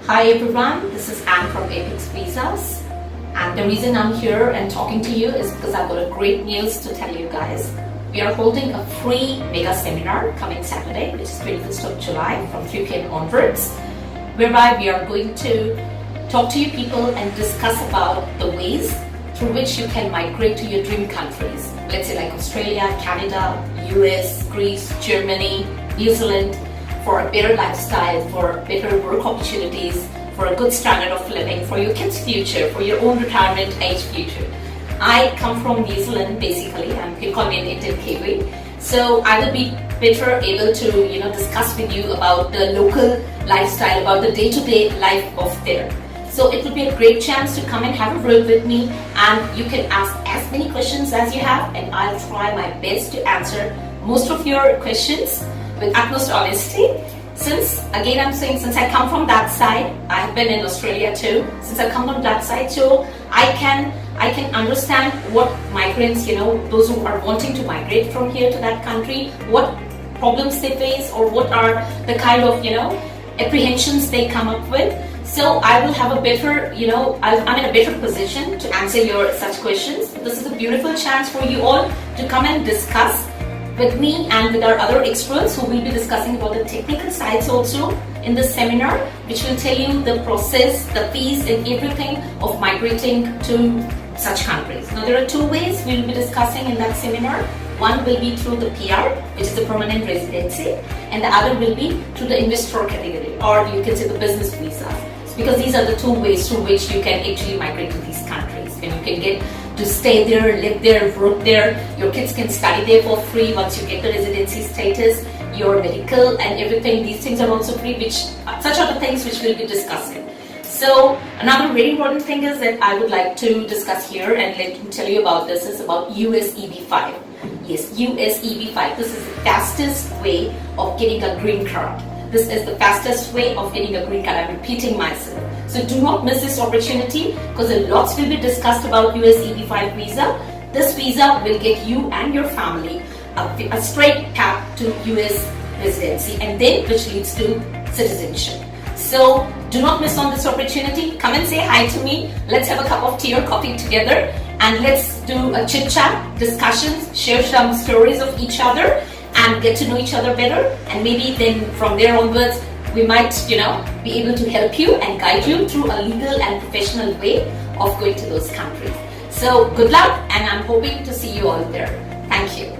Hi everyone, this is Anne from Apex Visas, and the reason I'm here and talking to you is because I've got a great news to tell you guys. We are holding a free mega seminar coming Saturday, which is 21st of July from 3 p.m. onwards, whereby we are going to talk to you people and discuss about the ways through which you can migrate to your dream countries. Let's say like Australia, Canada, US, Greece, Germany, New Zealand, for a better lifestyle, for better work opportunities, for a good standard of living, for your kids' future, for your own retirement age future. I come from New Zealand basically, and you call me an Indian Kiwi. So I will be better able to discuss with you about the local lifestyle, about the day-to-day life of there. So it will be a great chance to come and have a word with me, and you can ask as many questions as you have, and I'll try my best to answer most of your questions with utmost honesty. Since I come from that side, I have been in Australia too. Since I come from that side too, I can understand what migrants, those who are wanting to migrate from here to that country, what problems they face, or what are the kind of apprehensions they come up with. So I will have a better, I'm in a better position to answer your such questions. This is a beautiful chance for you all to come and discuss with me and with our other experts who will be discussing about the technical sides also in this seminar, which will tell you the process, the fees and everything of migrating to such countries. Now there are two ways we will be discussing in that seminar. One will be through the PR, which is the permanent residency, and the other will be through the investor category, or you can say the business visa. Because these are the two ways through which you can actually migrate to these countries. When you can get to stay there, live there, work there, your kids can study there for free once you get the residency status, your medical and everything, these things are also free, which such are the things which we'll be discussing. So another very important thing is that I would like to discuss here and let me tell you about this is about US EB-5. Yes, US EB-5. This is the fastest way of getting a green card. This is the fastest way of getting a green card. I'm repeating myself. So do not miss this opportunity, because a lot will be discussed about US EB-5 visa. This visa will get you and your family a straight path to US residency, and then which leads to citizenship. So do not miss on this opportunity. Come and say hi to me. Let's have a cup of tea or coffee together, and let's do a chit chat, discussions, share some stories of each other, and get to know each other better. And maybe then from there onwards, we might, be able to help you and guide you through a legal and professional way of going to those countries. So good luck, and I'm hoping to see you all there. Thank you.